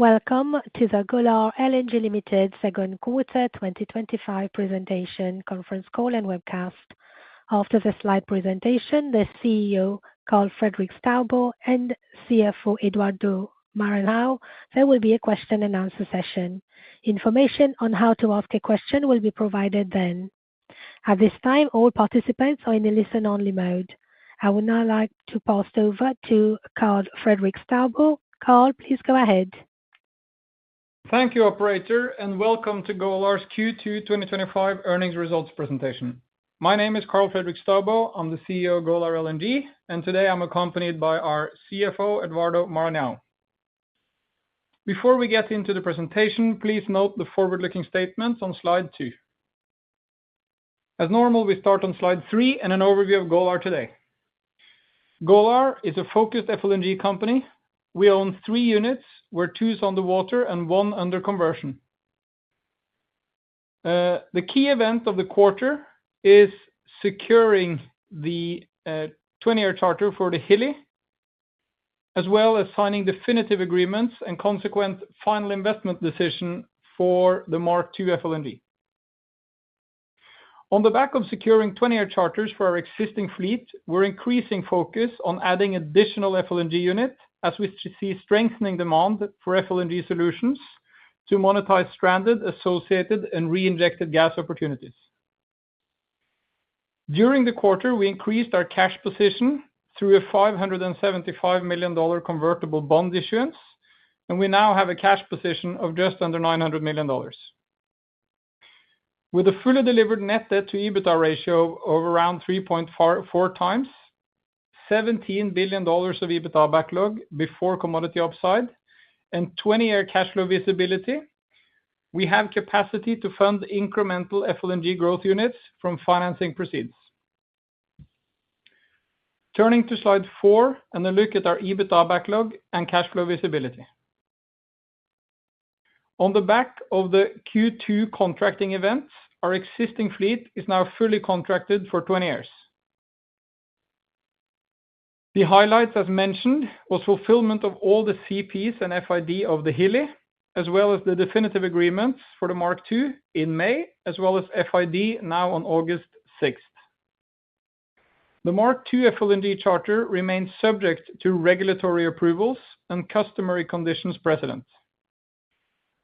Welcome to the Golar LNG Limited Second Quarter 2025 Presentation Conference Call and Webcast. After the slide presentation, the CEO, Karl Fredrik Staubo, and CFO, Eduardo Maranhão, there will be a question and answer session. Information on how to ask a question will be provided then. At this time, all participants are in a listen-only mode. I would now like to pass over to Karl Fredrik Staubo. Karl, please go ahead. Thank you, Operator, and welcome to Golar's Q2 2025 earnings results presentation. My name is Karl Fredrik Staubo. I'm the CEO of Golar LNG, and today I'm accompanied by our CFO, Eduardo Maranhão. Before we get into the presentation, please note the forward-looking statements on slide 2. As normal, we start on slide 3 and an overview of Golar today. Golar is a focused FLNG company. We own 3 units, where 2 is on the water and 1 under conversion. The key event of the quarter is securing the 20-year charter for the Hilli, as well as signing definitive agreements and consequent final investment decision for the Mark II FLNG. On the back of securing 20-year charters for our existing fleet, we're increasing focus on adding additional FLNG units as we see strengthening demand for FLNG solutions to monetize stranded, associated, and re-injected gas opportunities. During the quarter, we increased our cash position through a $575 million convertible bond issuance, and we now have a cash position of just under $900 million. With a fully delivered net debt to EBITDA ratio of around 3.4 times, $17 billion of EBITDA backlog before commodity upside, and 20-year cash flow visibility, we have capacity to fund incremental FLNG growth units from financing proceeds. Turning to slide 4 and a look at our EBITDA backlog and cash flow visibility. On the back of the Q2 contracting events, our existing fleet is now fully contracted for 20 years. The highlights, as mentioned, was fulfillment of all the CPs and FID of the Hilli, as well as the definitive agreements for the Mark II in May, as well as FID now on August 6th. The Mark II FLNG charter remains subject to regulatory approvals and customary conditions precedent.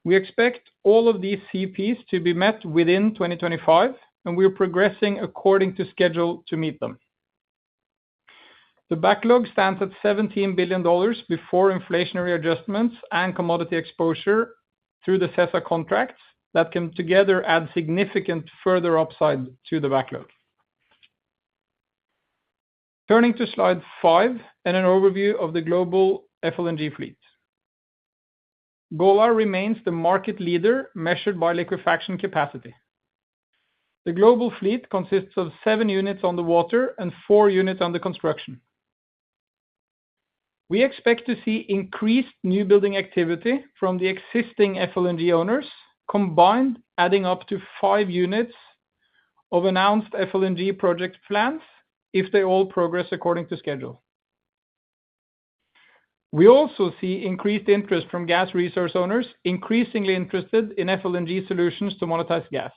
We expect all of these CPs to be met within 2025, and we are progressing according to schedule to meet them. The backlog stands at $17 billion before inflationary adjustments and commodity exposure through the CESA contracts that can together add significant further upside to the backlog. Turning to slide 5 and an overview of the global FLNG fleet. Golar remains the market leader measured by liquefaction capacity. The global fleet consists of 7 units on the water and 4 units under construction. We expect to see increased newbuilding activity from the existing FLNG owners, combined adding up to 5 units of announced FLNG project plans if they all progress according to schedule. We also see increased interest from gas resource owners, increasingly interested in FLNG solutions to monetize gas.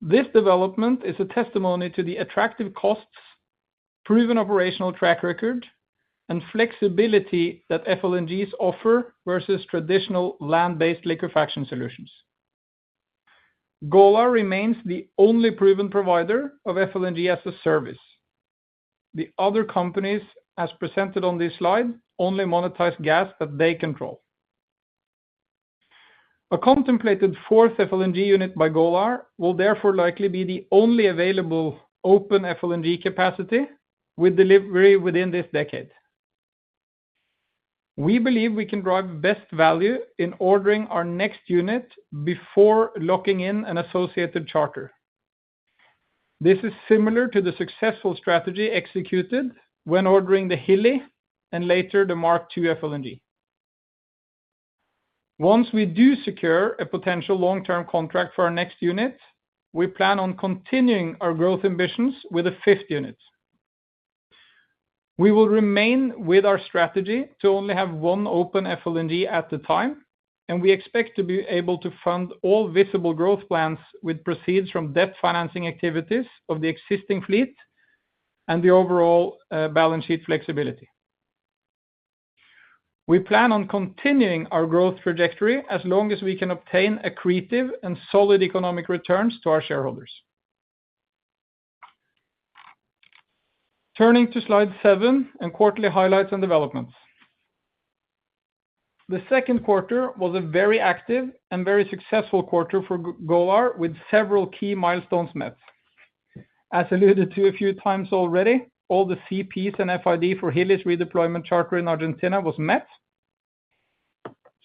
This development is a testimony to the attractive costs, proven operational track record, and flexibility that FLNGs offer versus traditional land-based liquefaction solutions. Golar remains the only proven provider of FLNG as a service. The other companies, as presented on this slide, only monetize gas that they control. A contemplated 4th FLNG unit by Golar will therefore likely be the only available open FLNG capacity with delivery within this decade. We believe we can drive best value in ordering our next unit before locking in an associated charter. This is similar to the successful strategy executed when ordering the Hilli and later the Mark II FLNG. Once we do secure a potential long-term contract for our next unit, we plan on continuing our growth ambitions with a 5th unit. We will remain with our strategy to only have one open FLNG at a time, and we expect to be able to fund all visible growth plans with proceeds from debt financing activities of the existing fleet and the overall balance sheet flexibility. We plan on continuing our growth trajectory as long as we can obtain accretive and solid economic returns to our shareholders. Turning to slide 7 and quarterly highlights and developments. The second quarter was a very active and very successful quarter for Golar, with several key milestones met. As alluded to a few times already, all the CPs and FID for Hilli's redeployment charter in Argentina was met.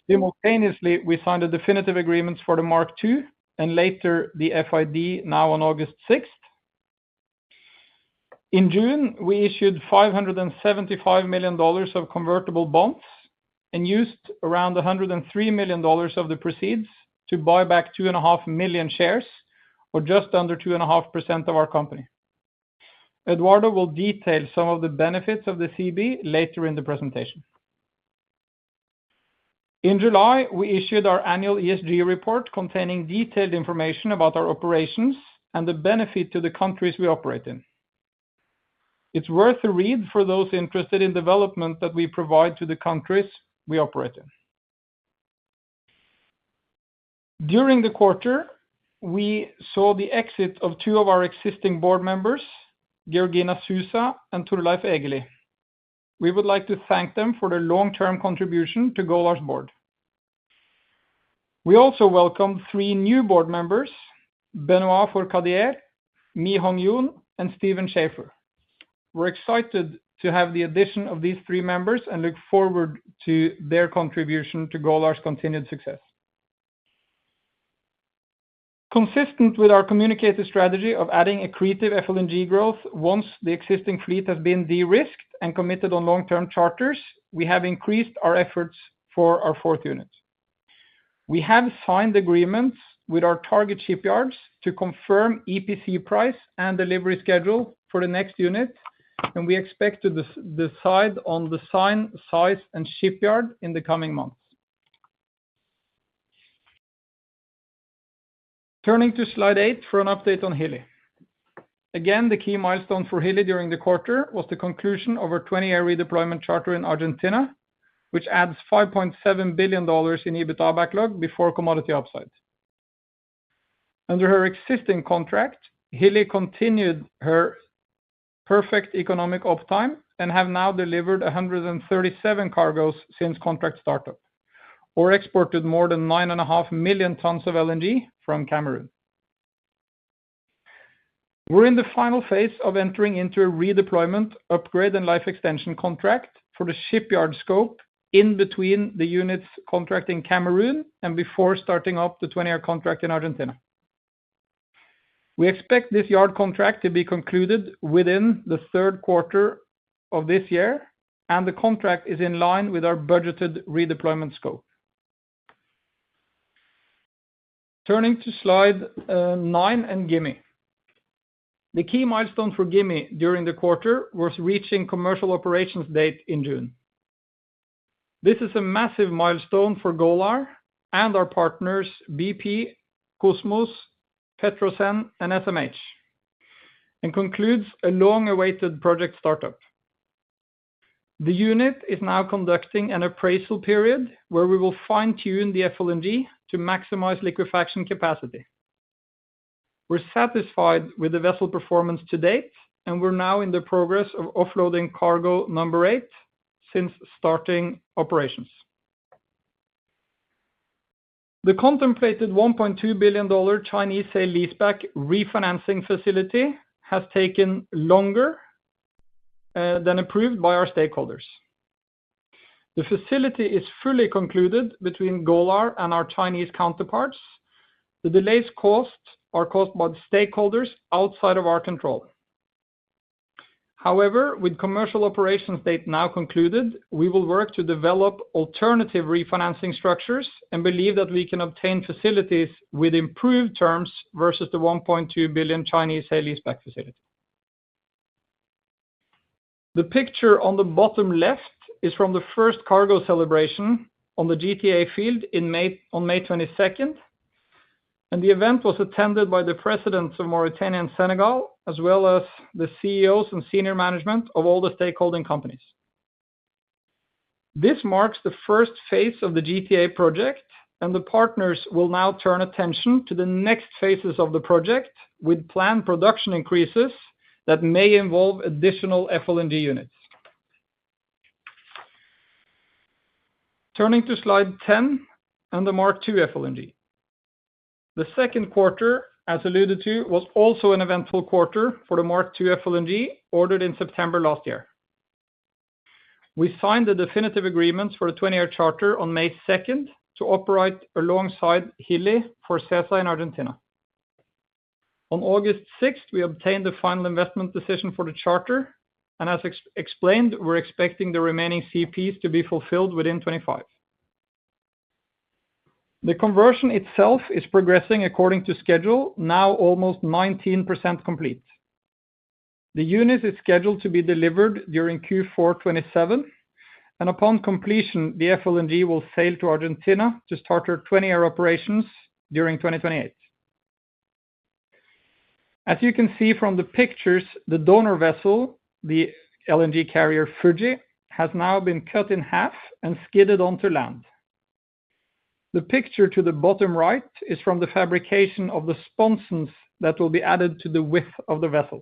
Simultaneously, we signed a definitive agreement for the Mark II and later the FID now on August 6th. In June, we issued $575 million of convertible bonds and used around $103 million of the proceeds to buy back 2.5 million shares, or just under 2.5% of our company. Eduardo will detail some of the benefits of the CB later in the presentation. In July, we issued our annual ESG report containing detailed information about our operations and the benefit to the countries we operate in. It's worth a read for those interested in development that we provide to the countries we operate in. During the quarter, we saw the exit of 2 of our existing board members, Georgina Sousa and Torleif Egeli. We would like to thank them for their long-term contribution to Golar's board. We also welcomed 3 new board members, Benoit Fourcadier, Mi Hong Yoon, and Stephen Schaefer. We're excited to have the addition of these 3 members and look forward to their contribution to Golar's continued success. Consistent with our communicated strategy of adding accretive FLNG growth once the existing fleet has been de-risked and committed on long-term charters, we have increased our efforts for our 4th unit. We have signed agreements with our target shipyards to confirm EPC price and delivery schedule for the next unit, and we expect to decide on design, size, and shipyard in the coming months. Turning to slide 8 for an update on Hilli. Again, the key milestone for Hilli during the quarter was the conclusion of our 20-year redeployment charter in Argentina, which adds $5.7 billion in EBITDA backlog before commodity upside. Under her existing contract, Hilli continued her perfect economic uptime and have now delivered 137 cargoes since contract startup, or exported more than 9.5 million tons of LNG from Cameroon. We're in the final phase of entering into a redeployment, upgrade, and life extension contract for the shipyard scope in between the unit's contract in Cameroon and before starting up the 20-year contract in Argentina. We expect this yard contract to be concluded within the 3rd quarter of this year, and the contract is in line with our budgeted redeployment scope. Turning to slide 9 and Gimi. The key milestone for Gimi during the quarter was reaching commercial operations date in June. This is a massive milestone for Golar and our partners BP, Kosmos, Petrosen, and SMH, and concludes a long-awaited project startup. The unit is now conducting an appraisal period where we will fine-tune the FLNG to maximize liquefaction capacity. We're satisfied with the vessel performance to date, and we're now in the progress of offloading cargo number 8 since starting operations. The contemplated $1.2 billion Chinese sale-leaseback refinancing facility has taken longer than approved by our stakeholders. The facility is fully concluded between Golar and our Chinese counterparts. The delays are caused by the stakeholders outside of our control. However, with commercial operations date now concluded, we will work to develop alternative refinancing structures and believe that we can obtain facilities with improved terms versus the $1.2 billion Chinese sale-leaseback facility. The picture on the bottom left is from the first cargo celebration on the GTA field on May 22nd, and the event was attended by the presidents of Mauritania and Senegal, as well as the CEOs and senior management of all the stakeholding companies. This marks the first phase of the GTA project, and the partners will now turn attention to the next phases of the project with planned production increases that may involve additional FLNG units. Turning to slide 10 and the Mark II FLNG. The second quarter, as alluded to, was also an eventful quarter for the Mark II FLNG ordered in September last year. We signed the definitive agreements for a 20-year charter on May 2nd to operate alongside Hilli for CESA in Argentina. On August 6th, we obtained the final investment decision for the charter, and as explained, we're expecting the remaining CPs to be fulfilled within 2025. The conversion itself is progressing according to schedule, now almost 19% complete. The unit is scheduled to be delivered during Q4 2027, and upon completion, the FLNG will sail to Argentina to start her 20-year operations during 2028. As you can see from the pictures, the donor vessel, the LNG carrier Fuji, has now been cut in half and skidded onto land. The picture to the bottom right is from the fabrication of the sponsons that will be added to the width of the vessel.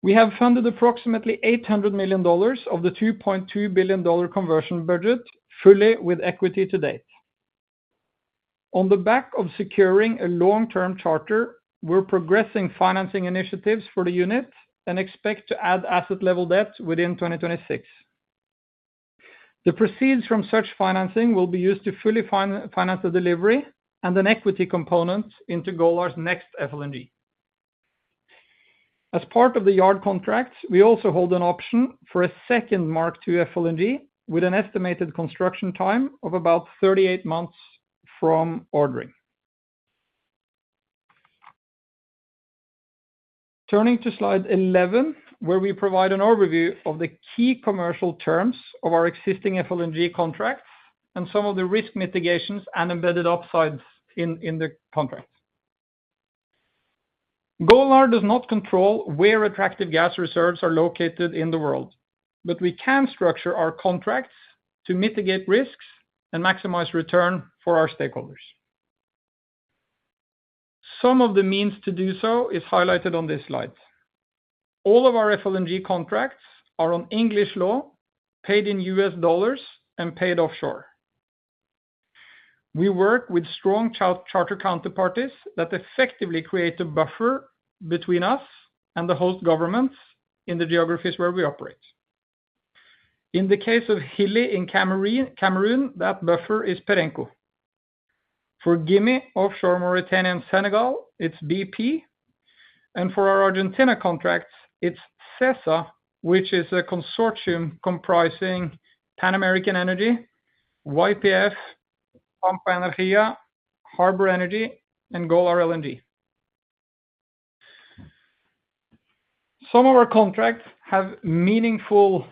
We have funded approximately $800 million of the $2.2 billion conversion budget fully with equity to date. On the back of securing a long-term charter, we're progressing financing initiatives for the unit and expect to add asset-level debt within 2026. The proceeds from such financing will be used to fully finance the delivery and an equity component into Golar's next FLNG. As part of the yard contracts, we also hold an option for a second Mark II FLNG with an estimated construction time of about 38 months from ordering. Turning to slide 11, where we provide an overview of the key commercial terms of our existing FLNG contracts and some of the risk mitigations and embedded upsides in the contract. Golar does not control where attractive gas reserves are located in the world, but we can structure our contracts to mitigate risks and maximize return for our stakeholders. Some of the means to do so is highlighted on this slide. All of our FLNG contracts are on English law, paid in US dollars, and paid offshore. We work with strong charter counterparties that effectively create a buffer between us and the host governments in the geographies where we operate. In the case of Hilli in Cameroon, that buffer is Perenco. For Gimi, offshore Mauritania and Senegal, it's BP. And for our Argentina contracts, it's CESA, which is a consortium comprising Pan American Energy, YPF, Pampa Energia, Harbor Energy, and Golar LNG. Some of our contracts have meaningful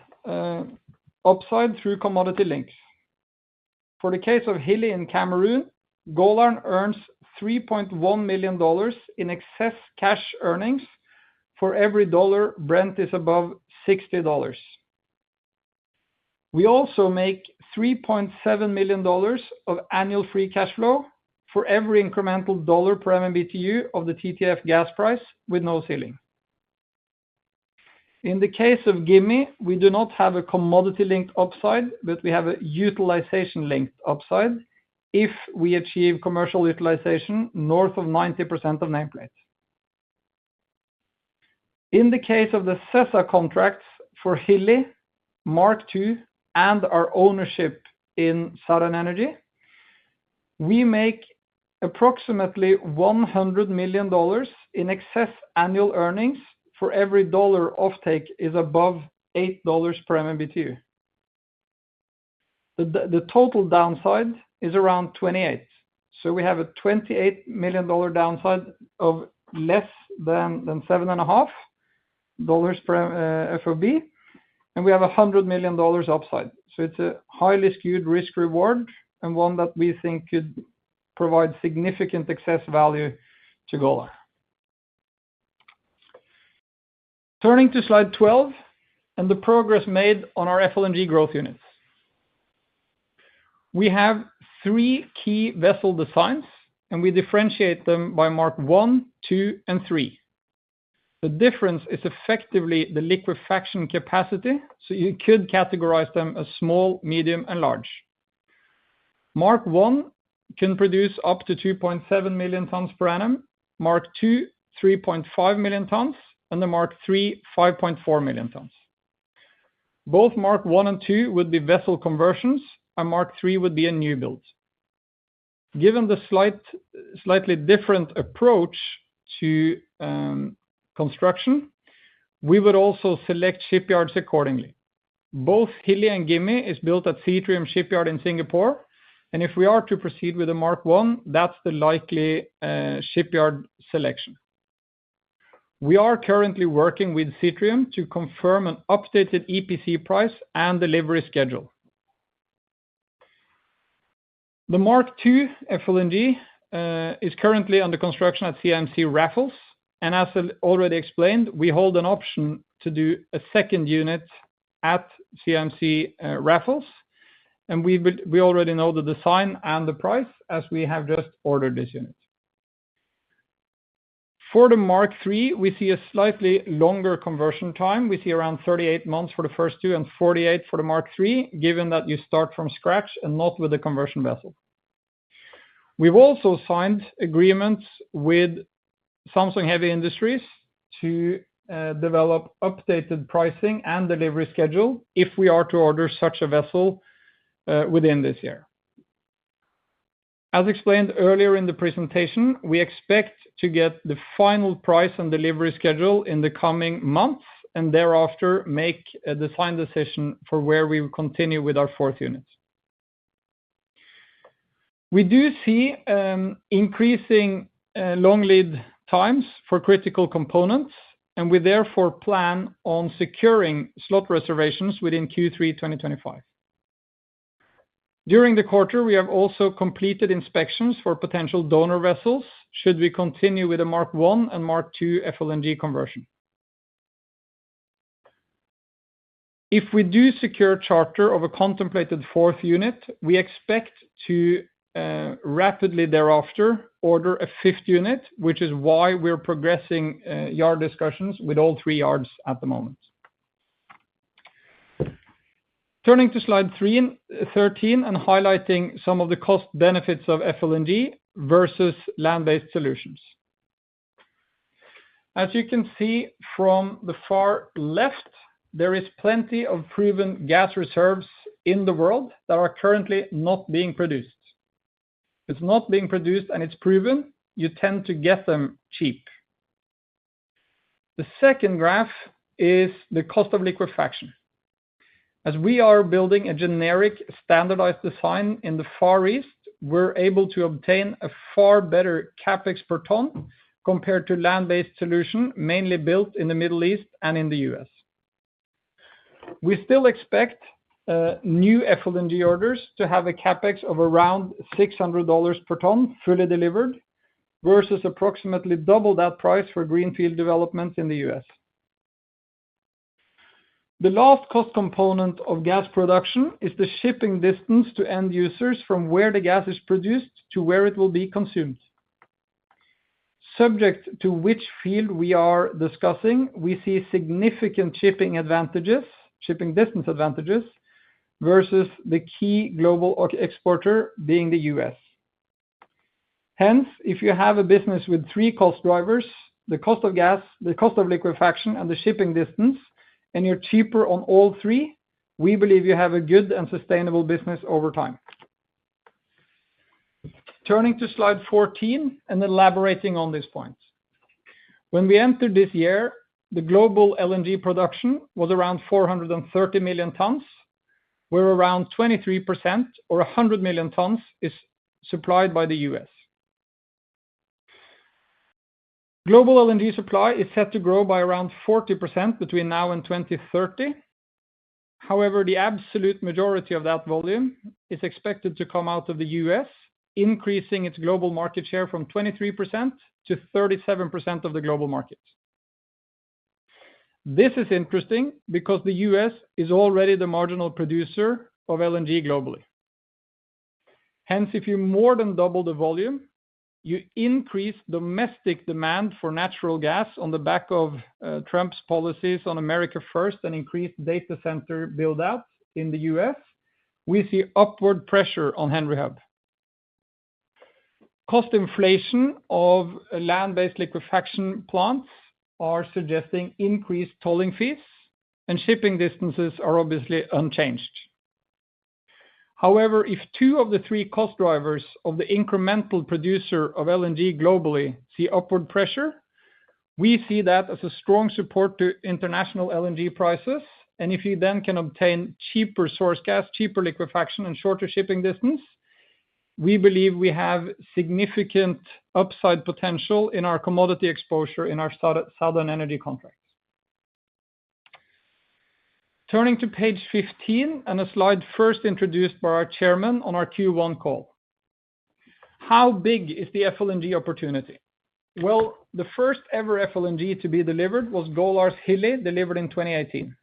upside through commodity links. For the case of Hilli in Cameroon, Golar earns $3.1 million in excess cash earnings for every dollar Brent is above $60. We also make $3.7 million of annual free cash flow for every incremental dollar per MMBTU of the TTF gas price with no ceiling. In the case of Gimi, we do not have a commodity-linked upside, but we have a utilization-linked upside if we achieve commercial utilization north of 90% of nameplate. In the case of the CESA contracts for Hilli, Mark II, and our ownership in Southern Energy, we make approximately $100 million in excess annual earnings for every dollar offtake is above $8 per MMBTU. The total downside is around 28. So we have a $28 million downside of less than 7.5, per FOB, and we have $100 million upside. So it's a highly skewed risk reward and one that we think could provide significant excess value to Golar. Turning to slide 12 and the progress made on our FLNG growth units. We have three key vessel designs, and we differentiate them by Mark 1, 2, and 3. The difference is effectively the liquefaction capacity, so you could categorize them as small, medium, and large. Mark 1 can produce up to 2.7 million tons per annum, Mark 2, 3.5 million tons, and the Mark 3, 5.4 million tons. Both Mark 1 and 2 would be vessel conversions, and Mark 3 would be a new build. Given the slightly different approach to construction, we would also select shipyards accordingly. Both Hilli and Gimi is built at Seatrium Shipyard in Singapore, and if we are to proceed with the Mark 1, that's the likely shipyard selection. We are currently working with Seatrium to confirm an updated EPC price and delivery schedule. The Mark II FLNG is currently under construction at CIMC Raffles, and as already explained, we hold an option to do a second unit at CIMC Raffles, and we already know the design and the price as we have just ordered this unit. For the Mark III, we see a slightly longer conversion time. We see around 38 months for the first two and 48 for the Mark III, given that you start from scratch and not with a conversion vessel. We've also signed agreements with Samsung Heavy Industries to develop updated pricing and delivery schedule if we are to order such a vessel within this year. As explained earlier in the presentation, we expect to get the final price and delivery schedule in the coming months and thereafter make a design decision for where we will continue with our fourth unit. We do see increasing long lead times for critical components, and we therefore plan on securing slot reservations within Q3 2025. During the quarter, we have also completed inspections for potential donor vessels should we continue with a Mark I and Mark II FLNG conversion. If we do secure charter of a contemplated fourth unit, we expect to rapidly thereafter order a fifth unit, which is why we're progressing yard discussions with all three yards at the moment. Turning to slide 13 and highlighting some of the cost benefits of FLNG versus land-based solutions. As you can see from the far left, there is plenty of proven gas reserves in the world that are currently not being produced. If it's not being produced and it's proven, you tend to get them cheap. The second graph is the cost of liquefaction. As we are building a generic standardized design in the Far East, we're able to obtain a far better capex per ton compared to land-based solution, mainly built in the Middle East and in the US. We still expect new FLNG orders to have a capex of around $600 per ton fully delivered versus approximately double that price for greenfield developments in the US. The last cost component of gas production is the shipping distance to end users from where the gas is produced to where it will be consumed. Subject to which field we are discussing, we see significant shipping distance advantages versus the key global exporter being the US. Hence, if you have a business with three cost drivers, the cost of gas, the cost of liquefaction, and the shipping distance, and you're cheaper on all three, we believe you have a good and sustainable business over time. Turning to slide 14 and elaborating on this point. When we entered this year, the global LNG production was around 430 million tons, where around 23% or 100 million tons is supplied by the US. Global LNG supply is set to grow by around 40% between now and 2030. However, the absolute majority of that volume is expected to come out of the US, increasing its global market share from 23% to 37% of the global market. This is interesting because the US is already the marginal producer of LNG globally. Hence, if you more than double the volume, you increase domestic demand for natural gas on the back of Trump's policies on America First and increased data center build-out in the US, we see upward pressure on Henry Hub. Cost inflation of land-based liquefaction plants are suggesting increased tolling fees, and shipping distances are obviously unchanged. However, if two of the three cost drivers of the incremental producer of LNG globally see upward pressure, we see that as a strong support to international LNG prices. And if you then can obtain cheaper source gas, cheaper liquefaction, and shorter shipping distance, we believe we have significant upside potential in our commodity exposure in our Southern Energy contracts. Turning to page 15 and a slide first introduced by our chairman on our Q1 call. How big is the FLNG opportunity? Well, the first ever FLNG to be delivered was Golar's Hilli, delivered in 2018.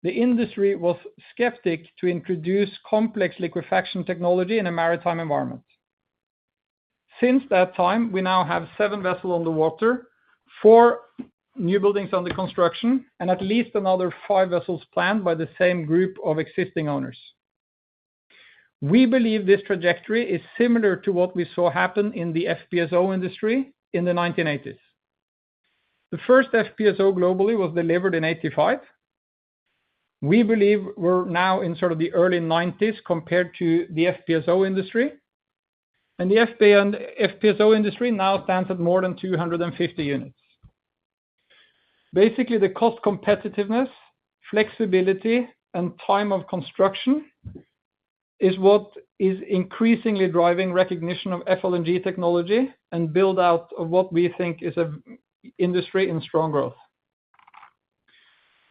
The industry was skeptic to introduce complex liquefaction technology in a maritime environment. Since that time, we now have 7 vessels on the water, 4 new buildings under construction, and at least another 5 vessels planned by the same group of existing owners. We believe this trajectory is similar to what we saw happen in the FPSO industry in the 1980s. The first FPSO globally was delivered in 1985. We believe we're now in sort of the early 90s compared to the FPSO industry. And the FPSO industry now stands at more than 250 units. Basically, the cost competitiveness, flexibility, and time of construction is what is increasingly driving recognition of FLNG technology and build out of what we think is an industry in strong growth.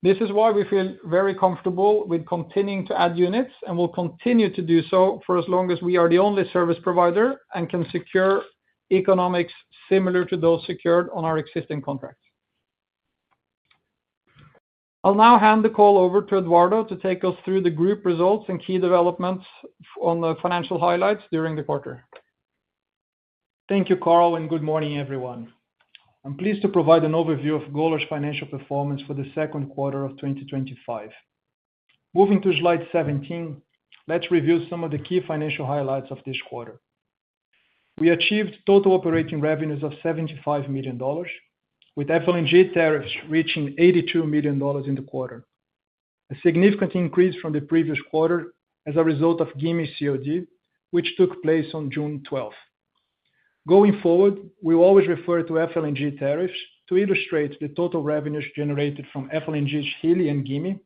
This is why we feel very comfortable with continuing to add units and will continue to do so for as long as we are the only service provider and can secure economics similar to those secured on our existing contracts. I'll now hand the call over to Eduardo to take us through the group results and key developments on the financial highlights during the quarter. Thank you, Carl, and good morning, everyone. I'm pleased to provide an overview of Golar's financial performance for the second quarter of 2025. Moving to slide 17, let's review some of the key financial highlights of this quarter. We achieved total operating revenues of $75 million, with FLNG tariffs reaching $82 million in the quarter, a significant increase from the previous quarter as a result of Gimi COD, which took place on June 12th. Going forward, we will always refer to FLNG tariffs to illustrate the total revenues generated from FLNG's Hilli and Gimi,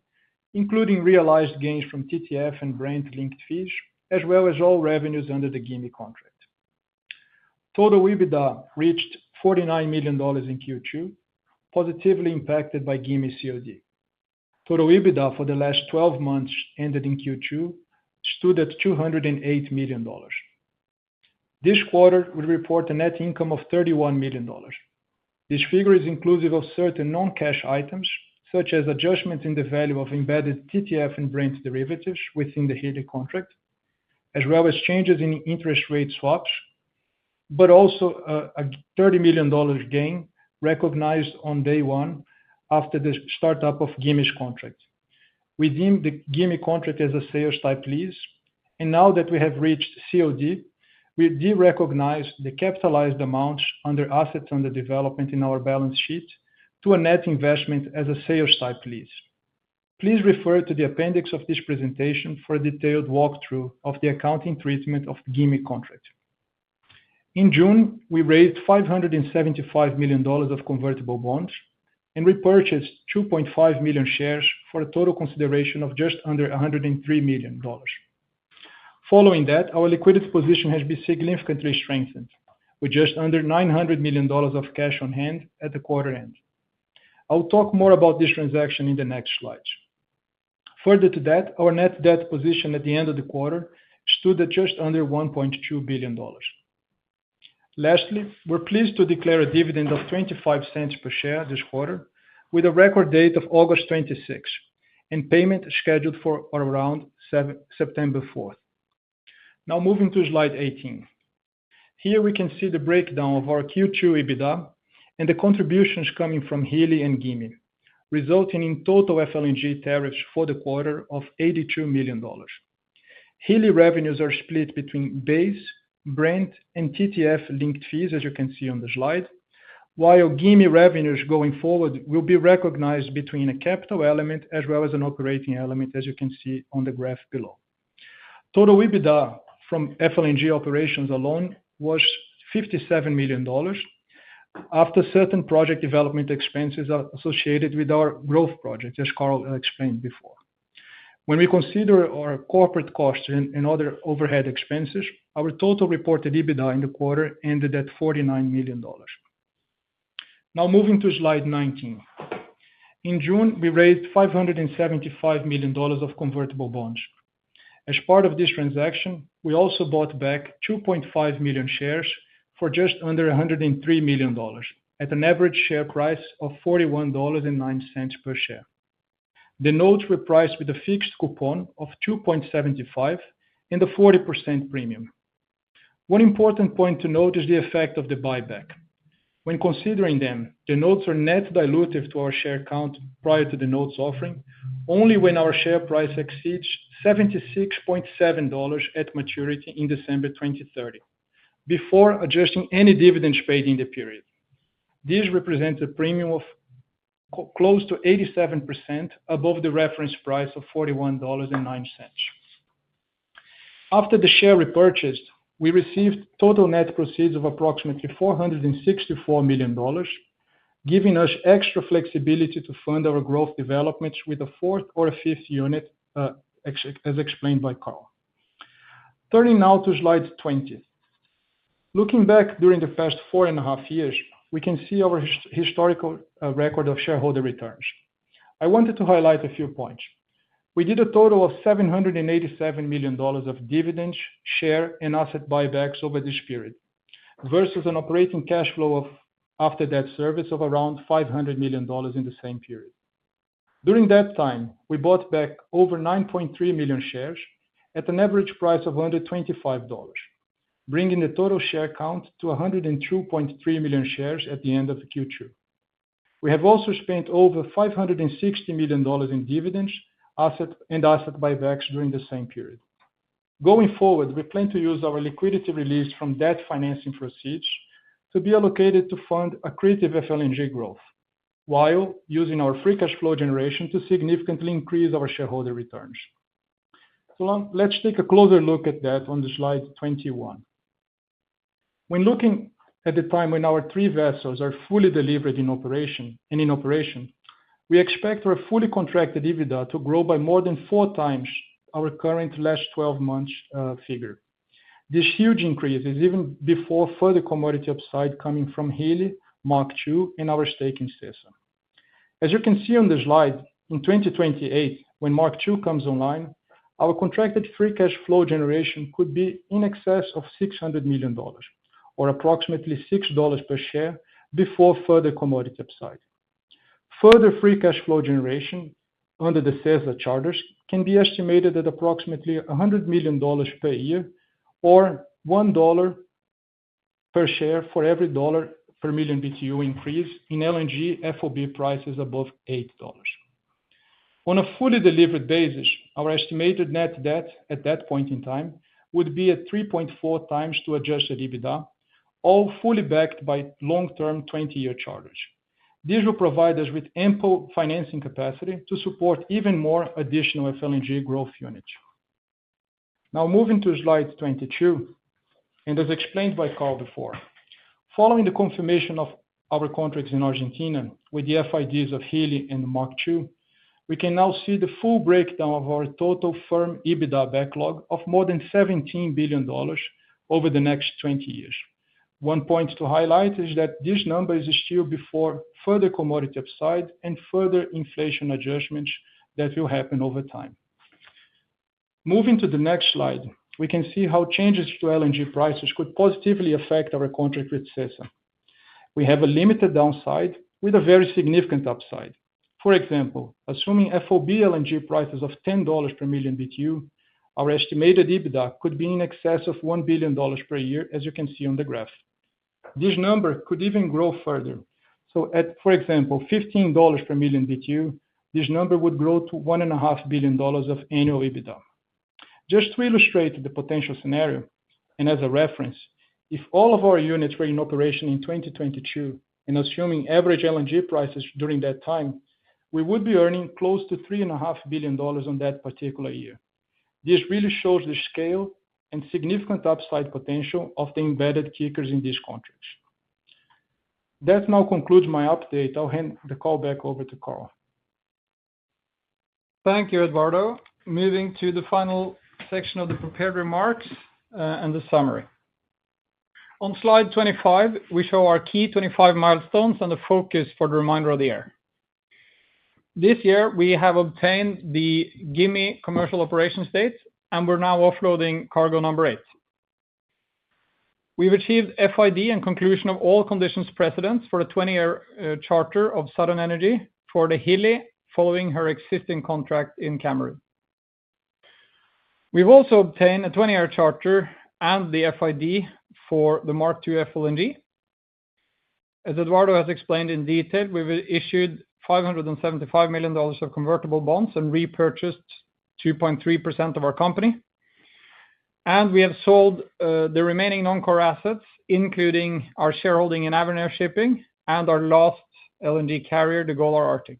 including realized gains from TTF and Brent-linked fees, as well as all revenues under the Gimi contract. Total EBITDA reached $49 million in Q2, positively impacted by Gimi COD. Total EBITDA for the last 12 months ended in Q2 stood at $208 million. This quarter, we report a net income of $31 million. This figure is inclusive of certain non-cash items, such as adjustments in the value of embedded TTF and Brent derivatives within the Hilli contract, as well as changes in interest rate swaps, but also a $30 million gain recognized on day one after the startup of Gimi's contract. We deemed the Gimi contract as a sales type lease, and now that we have reached COD, we de-recognize the capitalized amounts under assets under development in our balance sheet to a net investment as a sales type lease. Please refer to the appendix of this presentation for a detailed walkthrough of the accounting treatment of the Gimi contract. In June, we raised $575 million of convertible bonds and repurchased 2.5 million shares for a total consideration of just under $103 million. Following that, our liquidity position has been significantly strengthened, with just under $900 million of cash on hand at the quarter end. I'll talk more about this transaction in the next slides. Further to that, our net debt position at the end of the quarter stood at just under $1.2 billion. Lastly, we're pleased to declare a dividend of $0.25 per share this quarter, with a record date of August 26, and payment scheduled for around September 4th. Now moving to slide 18. Here we can see the breakdown of our Q2 EBITDA and the contributions coming from Hilli and Gimi, resulting in total FLNG tariffs for the quarter of $82 million. Hilli revenues are split between base, Brent, and TTF-linked fees, as you can see on the slide, while Gimi revenues going forward will be recognized between a capital element as well as an operating element, as you can see on the graph below. Total EBITDA from FLNG operations alone was $57 million, after certain project development expenses are associated with our growth project, as Carl explained before. When we consider our corporate costs and other overhead expenses, our total reported EBITDA in the quarter ended at $49 million. Now moving to slide 19. In June, we raised $575 million of convertible bonds. As part of this transaction, we also bought back 2.5 million shares for just under $103 million, at an average share price of $41.09 per share. The notes were priced with a fixed coupon of 2.75 and a 40% premium. One important point to note is the effect of the buyback. When considering them, the notes are net dilutive to our share count prior to the notes offering, only when our share price exceeds $76.7 at maturity in December 2030, before adjusting any dividends paid in the period. This represents a premium of close to 87% above the reference price of $41.09. After the share repurchase, we received total net proceeds of approximately $464 million, giving us extra flexibility to fund our growth developments with a fourth or a fifth unit, as explained by Carl. Turning now to slide 20. Looking back during the past 4.5 years, we can see our historical record of shareholder returns. I wanted to highlight a few points. We did a total of $787 million of dividends, share, and asset buybacks over this period, versus an operating cash flow after debt service of around $500 million in the same period. During that time, we bought back over 9.3 million shares at an average price of under $25, bringing the total share count to 102.3 million shares at the end of Q2. We have also spent over $560 million in dividends, asset buybacks during the same period. Going forward, we plan to use our liquidity released from debt financing proceeds to be allocated to fund accretive FLNG growth, while using our free cash flow generation to significantly increase our shareholder returns. So let's take a closer look at that on the slide 21. When looking at the time when our 3 vessels are fully delivered in operation, we expect our fully contracted EBITDA to grow by more than 4 times our current last 12 months figure. This huge increase is even before further commodity upside coming from Hilli, Mark II, and our stake in CESA. As you can see on the slide, in 2028, when Mark II comes online, our contracted free cash flow generation could be in excess of $600 million, or approximately $6 per share before further commodity upside. Further free cash flow generation under the CESA charters can be estimated at approximately $100 million per year, or $1 per share for every dollar per million BTU increase in LNG FOB prices above $8. On a fully delivered basis, our estimated net debt at that point in time would be at 3.4 times to adjusted EBITDA, all fully backed by long-term 20-year charters. This will provide us with ample financing capacity to support even more additional FLNG growth units. Now moving to slide 22, and as explained by Carl before, following the confirmation of our contracts in Argentina with the FIDs of Hilli and Mark II, we can now see the full breakdown of our total firm EBITDA backlog of more than $17 billion over the next 20 years, One point to highlight is that this number is still before further commodity upside and further inflation adjustments that will happen over time. Moving to the next slide, we can see how changes to LNG prices could positively affect our contract with CESA. We have a limited downside with a very significant upside. For example, assuming FOB LNG prices of $10 per million BTU, our estimated EBITDA could be in excess of $1 billion per year, as you can see on the graph. This number could even grow further. So at, for example, $15 per million BTU, this number would grow to $1.5 billion of annual EBITDA. Just to illustrate the potential scenario, and as a reference, if all of our units were in operation in 2022, and assuming average LNG prices during that time, we would be earning close to $3.5 billion on that particular year. This really shows the scale and significant upside potential of the embedded kickers in these contracts. That now concludes my update. I'll hand the call back over to Carl. Thank you, Eduardo. Moving to the final section of the prepared remarks and the summary. On slide 25, we show our key 25 milestones and the focus for the remainder of the year. This year, we have obtained the Gimi commercial operations date, and we're now offloading cargo number 8. We've achieved FID and conclusion of all conditions precedent for a 20-year charter of Southern Energy for the Hilli, following her existing contract in Cameroon. We've also obtained a 20-year charter and the FID for the Mark II FLNG. As Eduardo has explained in detail, we've issued $575 million of convertible bonds and repurchased 2.3% of our company. And we have sold the remaining non-core assets, including our shareholding in Avenir Shipping and our last LNG carrier, the Golar Arctic.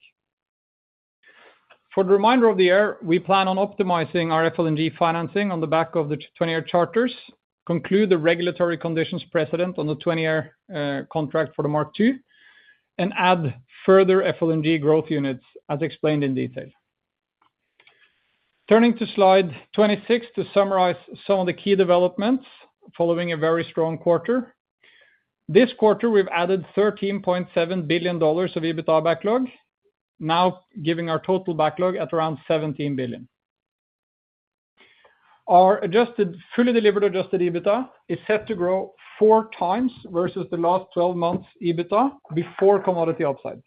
For the remainder of the year, we plan on optimizing our FLNG financing on the back of the 20-year charters, conclude the regulatory conditions precedent on the 20-year contract for the Mark II, and add further FLNG growth units, as explained in detail. Turning to slide 26 to summarize some of the key developments following a very strong quarter. This quarter, we've added $13.7 billion of EBITDA backlog, now giving our total backlog at around $17 billion. Our fully delivered adjusted EBITDA is set to grow 4 times versus the last 12 months EBITDA before commodity upside.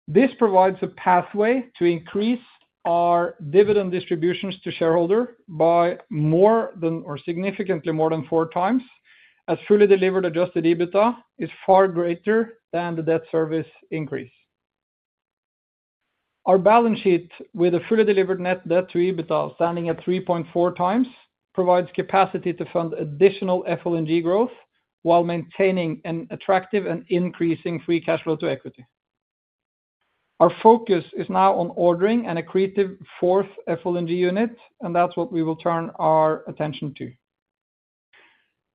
This provides a pathway to increase our dividend distributions to shareholder by more than or significantly more than 4 times, as fully delivered adjusted EBITDA is far greater than the debt service increase. Our balance sheet with a fully delivered net debt to EBITDA standing at 3.4 times provides capacity to fund additional FLNG growth while maintaining an attractive and increasing free cash flow to equity. Our focus is now on ordering an accretive 4th FLNG unit, and that's what we will turn our attention to.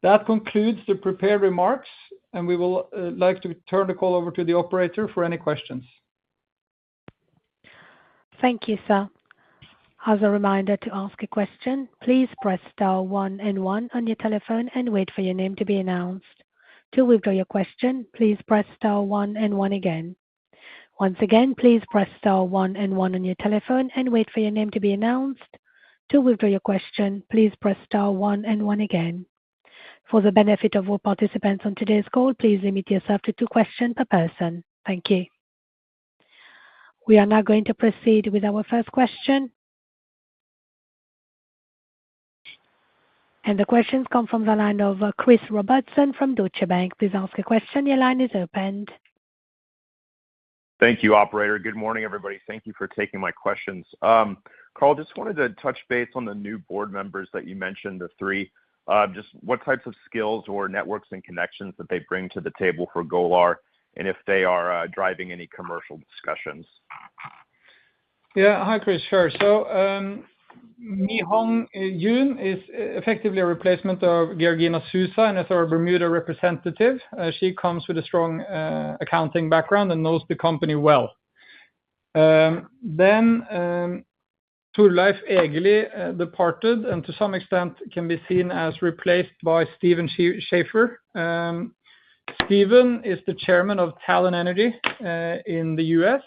That concludes the prepared remarks, and we will like to turn the call over to the operator for any questions. Thank you, sir. As a reminder to ask a question, please press star 1 and 1 on your telephone and wait for your name to be announced. To withdraw your question, please press star 1 and 1 again. Once again, please press star 1 and 1 on your telephone and wait for your name to be announced. To withdraw your question, please press star 1 and 1 again. For the benefit of all participants on today's call, please limit yourself to 2 questions per person. Thank you. We are now going to proceed with our first question. And the questions come from the line of Chris Robertson from Deutsche Bank. Please ask a question. Your line is opened. Thank you, operator. Good morning, everybody. Thank you for taking my questions. Carl, just wanted to touch base on the new board members that you mentioned, the 3. Just what types of skills or networks and connections that they bring to the table for Golar, and if they are driving any commercial discussions. Yeah, hi, Chris. Sure. So Mi-Hong Yoon is effectively a replacement of Georgina Sousa and is our Bermuda representative. She comes with a strong accounting background and knows the company well. Then Torleif Egeli departed and to some extent can be seen as replaced by Steven Schaefer. Steven is the chairman of Talon Energy in the US.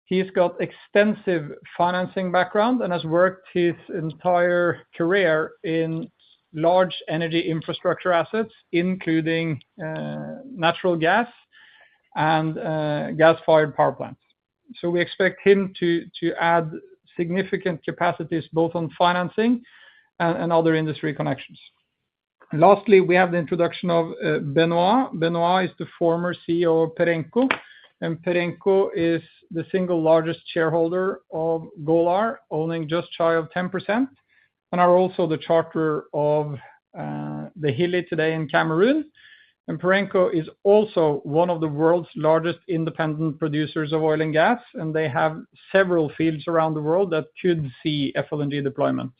He's got extensive financing background and has worked his entire career in large energy infrastructure assets, including natural gas and gas-fired power plants. So we expect him to add significant capacities both on financing and other industry connections. And lastly, we have the introduction of Benoit. Benoit is the former CEO of Perenco, and Perenco is the single largest shareholder of Golar, owning just shy of 10%, and are also the charterer of the Hilli today in Cameroon. And Perenco is also one of the world's largest independent producers of oil and gas, and they have several fields around the world that could see FLNG deployment.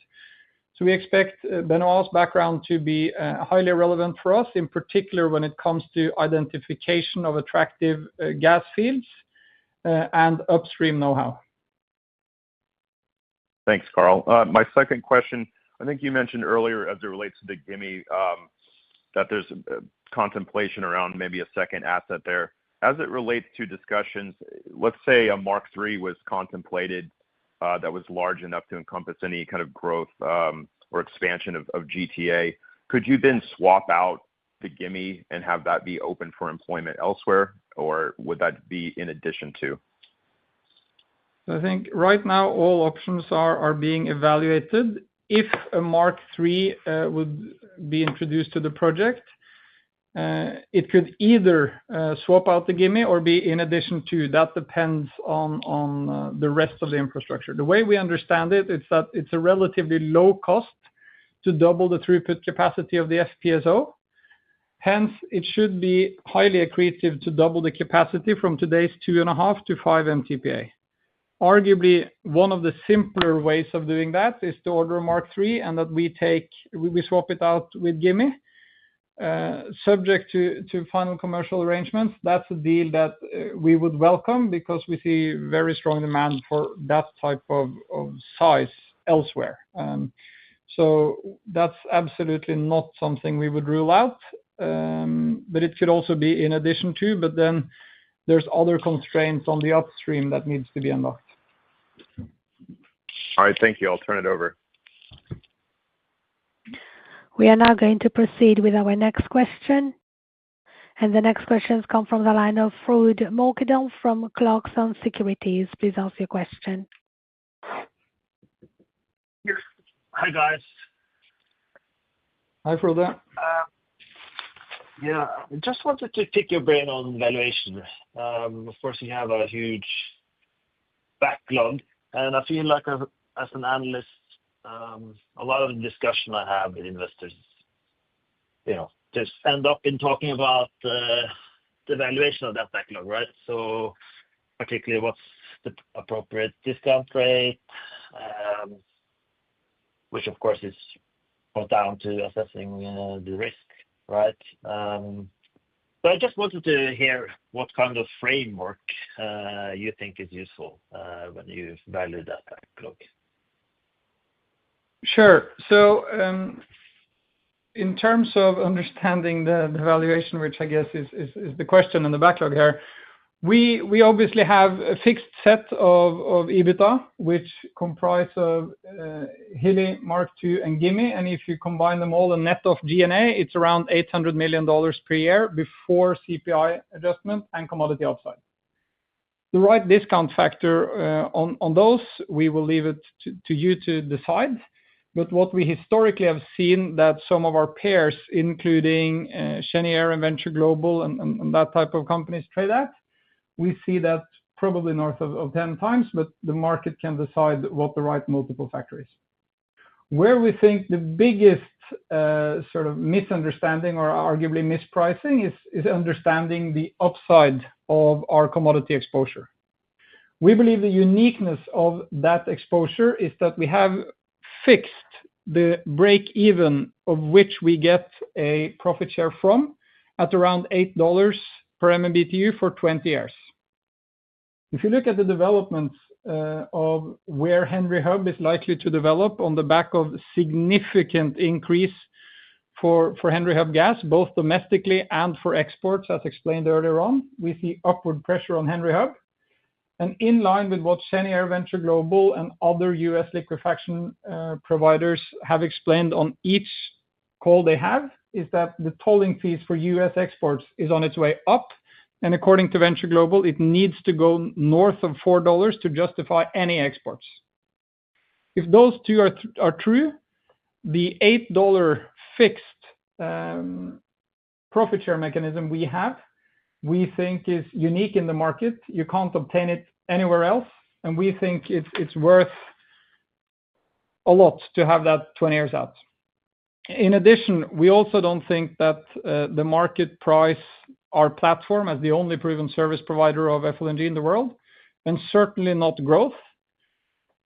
So we expect Benoit's background to be highly relevant for us, in particular when it comes to identification of attractive gas fields and upstream know-how. Thanks, Carl. My second question, I think you mentioned earlier as it relates to the Gimi that there's contemplation around maybe a second asset there. As it relates to discussions, let's say a Mark III was contemplated that was large enough to encompass any kind of growth or expansion of GTA. Could you then swap out the Gimi and have that be open for employment elsewhere, or would that be in addition to? I think right now all options are being evaluated. If a Mark III would be introduced to the project, it could either swap out the Gimi or be in addition to. That depends on the rest of the infrastructure. The way we understand it, it's that it's a relatively low cost to double the throughput capacity of the FPSO. Hence, it should be highly accretive to double the capacity from today's 2.5 to 5 MTPA. Arguably, one of the simpler ways of doing that is to order a Mark III and that we swap it out with Gimi. Subject to final commercial arrangements, that's a deal that we would welcome because we see very strong demand for that type of size elsewhere. So that's absolutely not something we would rule out, but it could also be in addition to, but then there's other constraints on the upstream that needs to be unlocked. All right, thank you. I'll turn it over. We are now going to proceed with our next question. And the next questions come from the line of Frode Mørkedal from Clarksons Securities. Please ask your question. Hi, guys. Hi, Frode. Yeah, I just wanted to pick your brain on valuation. Of course, you have a huge backlog, and I feel like as an analyst, a lot of the discussion I have with investors, just end up in talking about the valuation of that backlog, right? So particularly what's the appropriate discount rate, which of course is brought down to assessing the risk, right? So I just wanted to hear what kind of framework you think is useful when you value that backlog. Sure. So in terms of understanding the valuation, which I guess is the question in the backlog here, we obviously have a fixed set of EBITDA, which comprise of Hilli, Mark II, and Gimi. And if you combine them all and net off G&A, it's around $800 million per year before CPI adjustment and commodity upside. The right discount factor on those, we will leave it to you to decide. But what we historically have seen that some of our peers, including Cheniere and Venture Global and that type of companies trade at, we see that probably north of 10 times, but the market can decide what the right multiple factor is. Where we think the biggest sort of misunderstanding or arguably mispricing is understanding the upside of our commodity exposure. We believe the uniqueness of that exposure is that we have fixed the break even of which we get a profit share from at around $8 per MMBTU for 20 years. If you look at the developments of where Henry Hub is likely to develop on the back of significant increase for Henry Hub gas, both domestically and for exports, as explained earlier on. We see upward pressure on Henry Hub. And in line with what Cheniere, Venture Global, and other U.S. liquefaction providers have explained on each call they have, is that the tolling fees for U.S. exports is on its way up. And according to Venture Global, it needs to go north of $4 to justify any exports. If those two are true, the $8 fixed profit share mechanism we think is unique in the market. You can't obtain it anywhere else, and we think it's worth a lot to have that 20 years out. In addition, we also don't think that the market price our platform as the only proven service provider of FLNG in the world, and certainly not growth.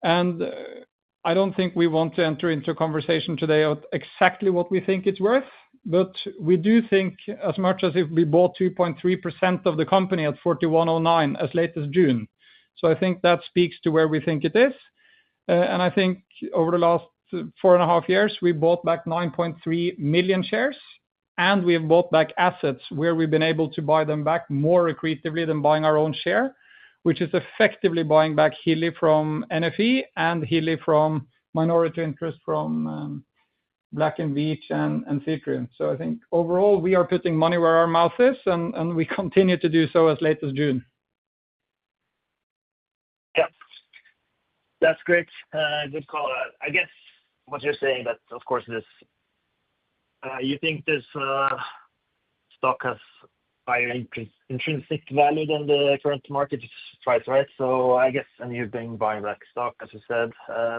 And I don't think we want to enter into a conversation today of exactly what we think it's worth, but we do think as much as if we bought 2.3% of the company at 41.09 as late as June. So I think that speaks to where we think it is. And I think over the last 4.5 years, we bought back 9.3 million shares, and we have bought back assets where we've been able to buy them back more accretively than buying our own share, which is effectively buying back Hilli from NFE and Hilli from minority interest from Black & Veatch and Citrium. So I think overall we are putting money where our mouth is, and we continue to do so as late as June. Yeah, that's great. Good call. I guess what you're saying that, of course, this you think this stock has higher intrinsic value than the current market price, right? So I guess, and you've been buying back stock, as you said,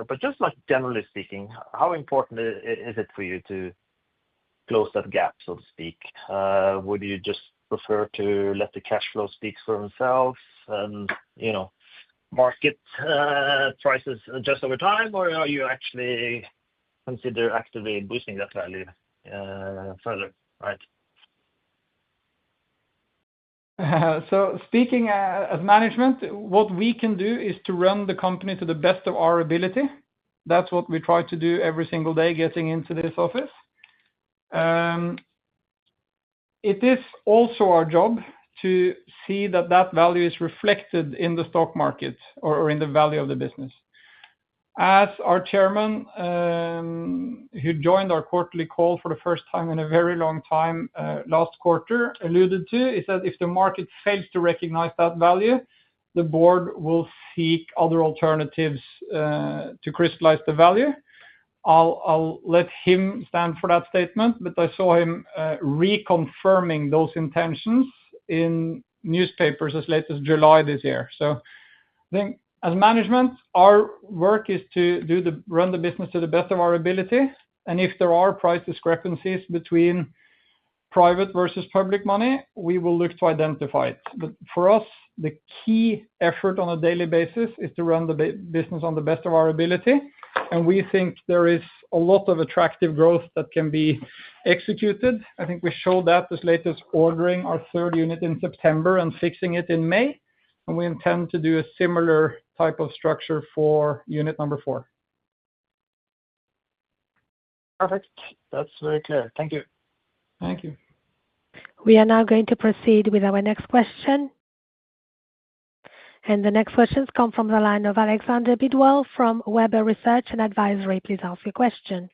but just like generally speaking, how important is it for you to close that gap, so to speak? Would you just prefer to let the cash flow speak for themselves and, market prices adjust over time, or are you actually consider actively boosting that value further, right? So speaking as management, what we can do is to run the company to the best of our ability. That's what we try to do every single day getting into this office. It is also our job to see that value is reflected in the stock market or in the value of the business. As our chairman, who joined our quarterly call for the first time in a very long time last quarter, alluded to, is that if the market fails to recognize that value, the board will seek other alternatives to crystallize the value. I'll let him stand for that statement, but I saw him reconfirming those intentions in newspapers as late as July this year. So I think as management, our work is to run the business to the best of our ability. And if there are price discrepancies between private versus public money, we will look to identify it. But for us, the key effort on a daily basis is to run the business on the best of our ability. And we think there is a lot of attractive growth that can be executed. I think we showed that as late as ordering our third unit in September and fixing it in May. And we intend to do a similar type of structure for unit number 4. Perfect. That's very clear. Thank you. Thank you. We are now going to proceed with our next question. And the next questions come from the line of Alexander Bidwell from Weber Research and Advisory. Please ask your question.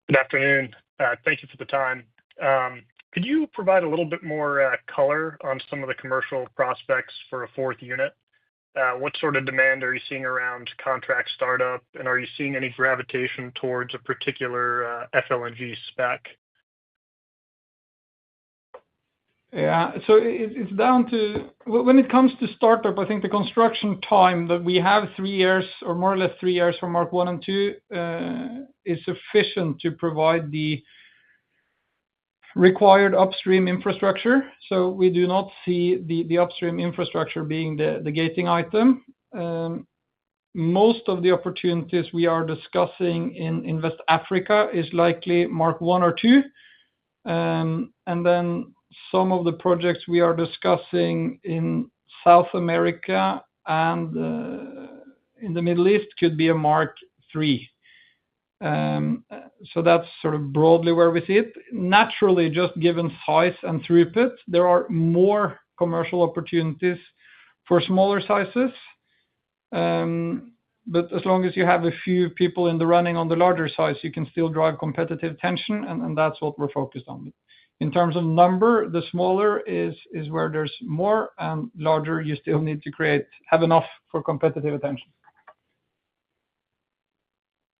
Good afternoon. Thank you for the time. Could you provide a little bit more color on some of the commercial prospects for a 4th unit? What sort of demand are you seeing around contract startup, and are you seeing any gravitation towards a particular FLNG spec? Yeah, so it's down to, when it comes to startup, I think the construction time that we have 3 years or more or less 3 years for Mark 1 and 2 is sufficient to provide the required upstream infrastructure. So we do not see the upstream infrastructure being the gating item. Most of the opportunities we are discussing in West Africa is likely Mark 1 or 2. And then some of the projects we are discussing in South America and in the Middle East could be a Mark III. So that's sort of broadly where we see it. Naturally, just given size and throughput, there are more commercial opportunities for smaller sizes. But as long as you have a few people in the running on the larger size, you can still drive competitive tension, and that's what we're focused on. In terms of number, the smaller is where there's more, and larger you still need to have enough for competitive attention.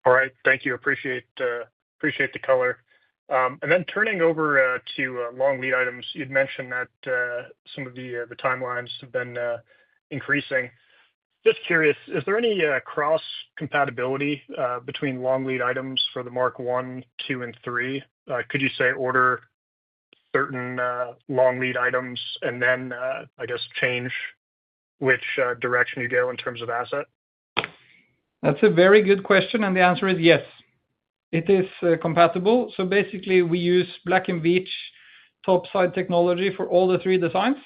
All right. Thank you. Appreciate the color. And then turning over to long lead items, you'd mentioned that some of the timelines have been increasing. Just curious, is there any cross compatibility between long lead items for the Mark I, II, and III? Could you say order certain long lead items and then, I guess, change which direction you go in terms of asset? That's a very good question, and the answer is yes. It is compatible. So basically, we use Black & Veatch topside technology for all the three designs.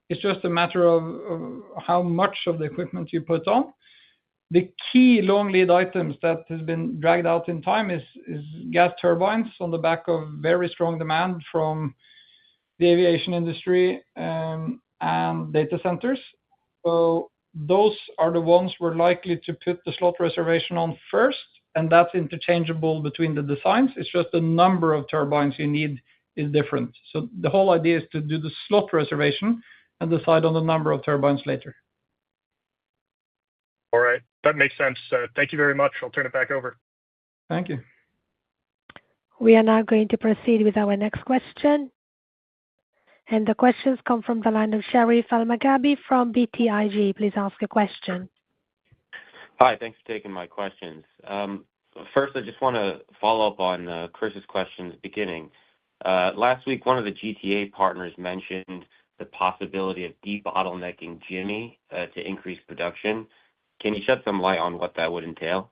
It's just a matter of how much of the equipment you put on. The key long lead items that has been dragged out in time is gas turbines on the back of very strong demand from the aviation industry and data centers. So those are the ones we're likely to put the slot reservation on first, and that's interchangeable between the designs. It's just the number of turbines you need is different. So the whole idea is to do the slot reservation and decide on the number of turbines later. All right. That makes sense. Thank you very much. I'll turn it back over. Thank you. We are now going to proceed with our next question. And the questions come from the line of Sherif Elmaghrabi from BTIG. Please ask a question. Hi, thanks for taking my questions. First, I just want to follow up on Chris's question at the beginning. Last week, one of the GTA partners mentioned the possibility of debottlenecking Gimi to increase production. Can you shed some light on what that would entail?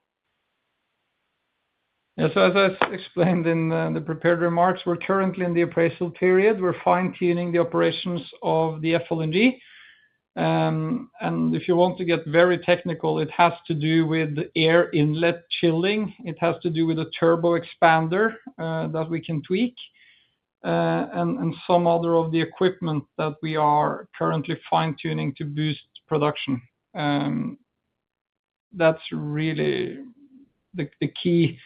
Yeah, so as I explained in the prepared remarks, we're currently in the appraisal period. We're fine-tuning the operations of the FLNG. And if you want to get very technical, it has to do with air inlet chilling. It has to do with a turbo expander that we can tweak, and some other of the equipment that we are currently fine-tuning to boost production. That's really the key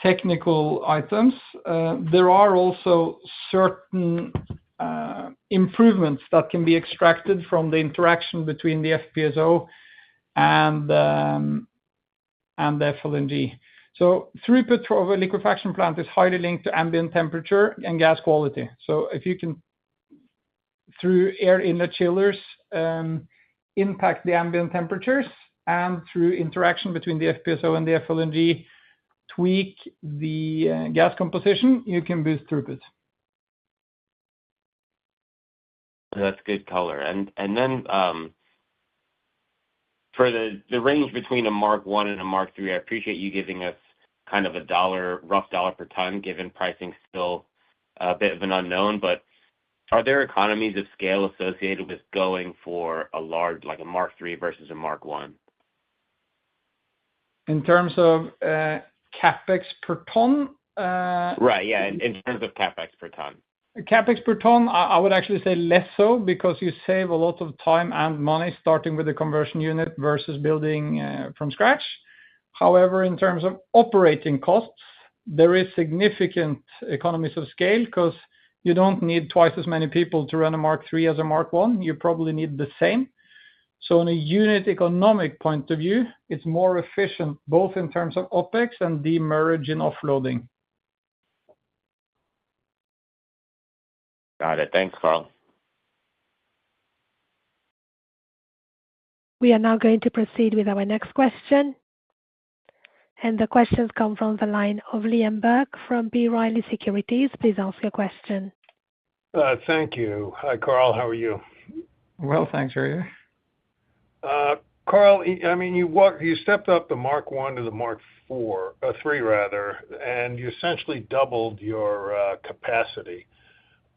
technical items. There are also certain improvements that can be extracted from the interaction between the FPSO and the FLNG. So throughput of a liquefaction plant is highly linked to ambient temperature and gas quality. So if you can, through air inlet chillers, impact the ambient temperatures, and through interaction between the FPSO and the FLNG, tweak the gas composition, you can boost throughput. That's good color. And then for the range between a Mark I and a Mark III, I appreciate you giving us kind of a rough dollar per ton, given pricing still a bit of an unknown. But are there economies of scale associated with going for a large, like a Mark III versus a Mark I? In terms of CapEx per ton? Right, yeah, in terms of CapEx per ton. CapEx per ton, I would actually say less so, because you save a lot of time and money starting with the conversion unit versus building from scratch. However, in terms of operating costs, there is significant economies of scale, because you don't need twice as many people to run a Mark III as a Mark I. You probably need the same. So on a unit economic point of view, it's more efficient, both in terms of OpEx and demurrage in offloading. Got it. Thanks, Karl. We are now going to proceed with our next question. And the questions come from the line of Liam Burke from B. Riley Securities. Please ask your question. Thank you. Hi, Karl. How are you? Well, thanks, Ray. Karl, I mean, you stepped up the Mark I to the Mark III rather, and you essentially doubled your capacity.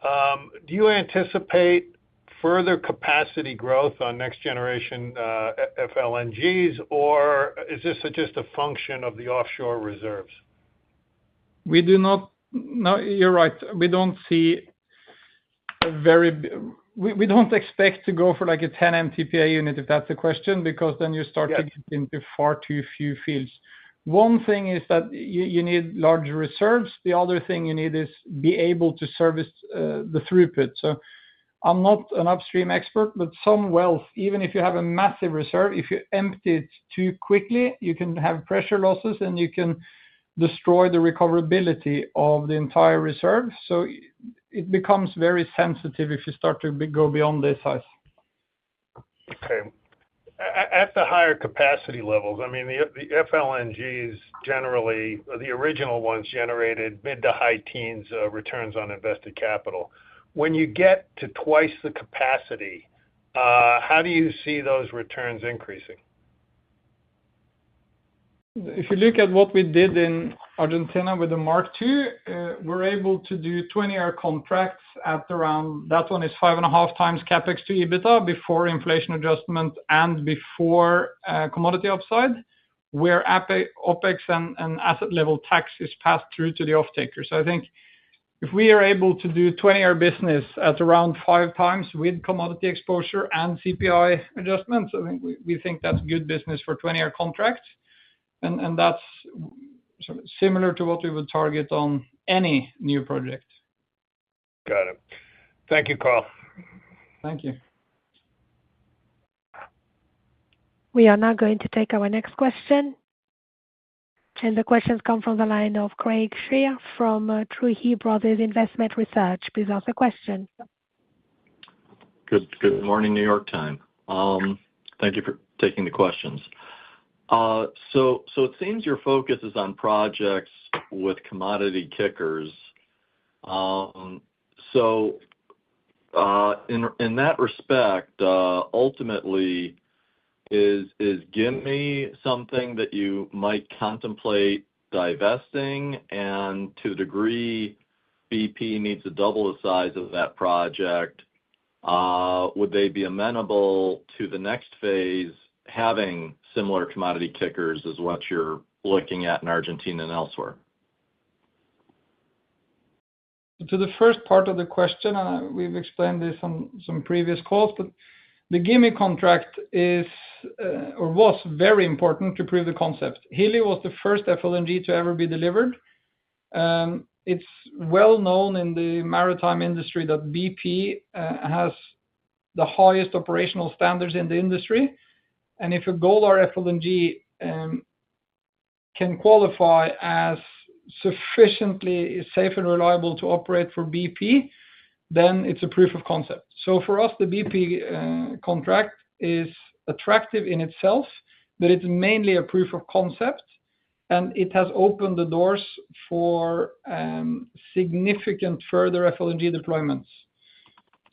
Do you anticipate further capacity growth on next generation FLNGs, or is this just a function of the offshore reserves? We do not. No, you're right. We don't see a very. We don't expect to go for like a 10 MTPA unit, if that's the question, because then you start to get into far too few fields. One thing is that you need large reserves. The other thing you need is be able to service the throughput. So I'm not an upstream expert, but some wells, even if you have a massive reserve, if you empty it too quickly, you can have pressure losses and you can destroy the recoverability of the entire reserve. So it becomes very sensitive if you start to go beyond this size. Okay. At the higher capacity levels, I mean, the FLNGs generally, the original ones generated mid to high teens returns on invested capital. When you get to twice the capacity, how do you see those returns increasing? If you look at what we did in Argentina with the Mark II, we're able to do 20-year contracts at around, that one is 5.5 times CapEx to EBITDA before inflation adjustment and before commodity upside, where OpEx and asset level tax is passed through to the off-taker. So I think if we are able to do 20-year business at around 5 times with commodity exposure and CPI adjustments, I think we think that's good business for 20-year contracts. And that's sort of similar to what we would target on any new project. Got it. Thank you, Carl. Thank you. We are now going to take our next question. And the questions come from the line of Craig Shere from Tuohy Brothers Investment Research. Please ask a question. Good morning, New York time. Thank you for taking the questions. So it seems your focus is on projects with commodity kickers. In that respect, ultimately, is Gimi something that you might contemplate divesting? And to the degree BP needs to double the size of that project, would they be amenable to the next phase having similar commodity kickers as what you're looking at in Argentina and elsewhere? To the first part of the question, and we've explained this on some previous calls, but the Gimi contract is or was very important to prove the concept. Hilli was the first FLNG to ever be delivered. It's well known in the maritime industry that BP has the highest operational standards in the industry. And if a Golar FLNG can qualify as sufficiently safe and reliable to operate for BP, then it's a proof of concept. So for us, the BP contract is attractive in itself, but it's mainly a proof of concept, and it has opened the doors for significant further FLNG deployments.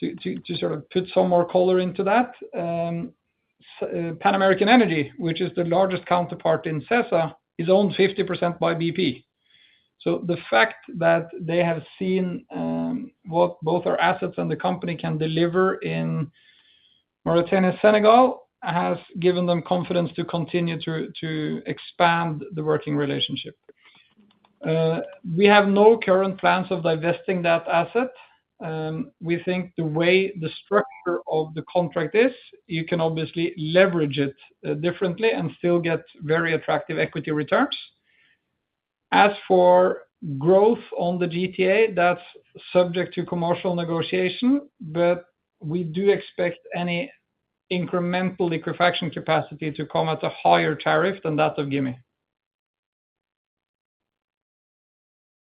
To sort of put some more color into that, Pan American Energy, which is the largest counterpart in CESA, is owned 50% by BP. So the fact that they have seen what both our assets and the company can deliver in Mauritania, Senegal, has given them confidence to continue to expand the working relationship. We have no current plans of divesting that asset. We think the way the structure of the contract is, you can obviously leverage it differently and still get very attractive equity returns. As for growth on the GTA, that's subject to commercial negotiation, but we do expect any incremental liquefaction capacity to come at a higher tariff than that of Gimi.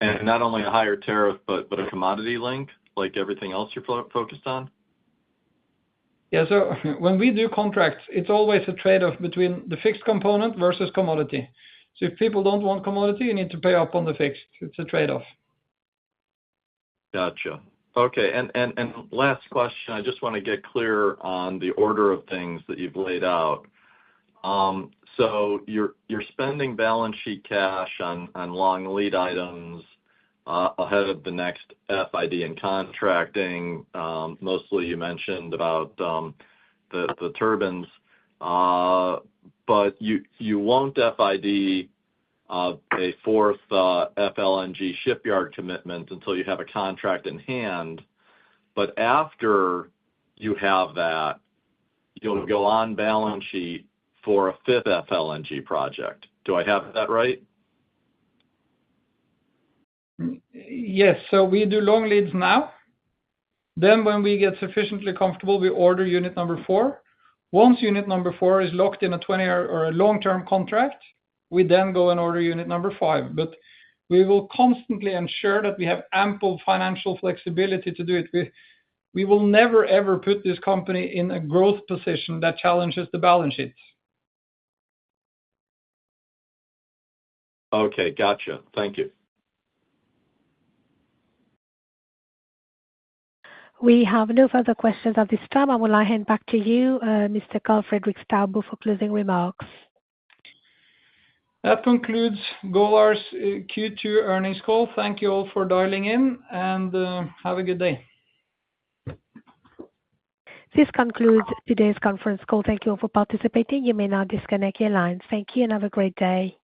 And not only a higher tariff, but a commodity link, like everything else you're focused on? Yeah, so when we do contracts, it's always a trade-off between the fixed component versus commodity. So if people don't want commodity, you need to pay up on the fixed. It's a trade-off. Gotcha. Okay, and last question, I just want to get clear on the order of things that you've laid out. So you're spending balance sheet cash on long lead items. ahead of the next FID and contracting. Mostly you mentioned about the turbines, but you won't FID a fourth FLNG shipyard commitment until you have a contract in hand. But after you have that, you'll go on balance sheet for a fifth FLNG project. Do I have that right? Yes. So we do long leads now. Then when we get sufficiently comfortable, we order unit number 4. Once unit number 4 is locked in a 20-year or a long-term contract, we then go and order unit number 5. But we will constantly ensure that we have ample financial flexibility to do it. We will never, ever put this company in a growth position that challenges the balance sheet. Okay, gotcha. Thank you. We have no further questions at this time. I will now hand back to you, Mr. Carl Fredrik Staubo, for closing remarks. That concludes Golar's Q2 earnings call. Thank you all for dialing in, and have a good day. This concludes today's conference call. Thank you all for participating. You may now disconnect your lines. Thank you and have a great day.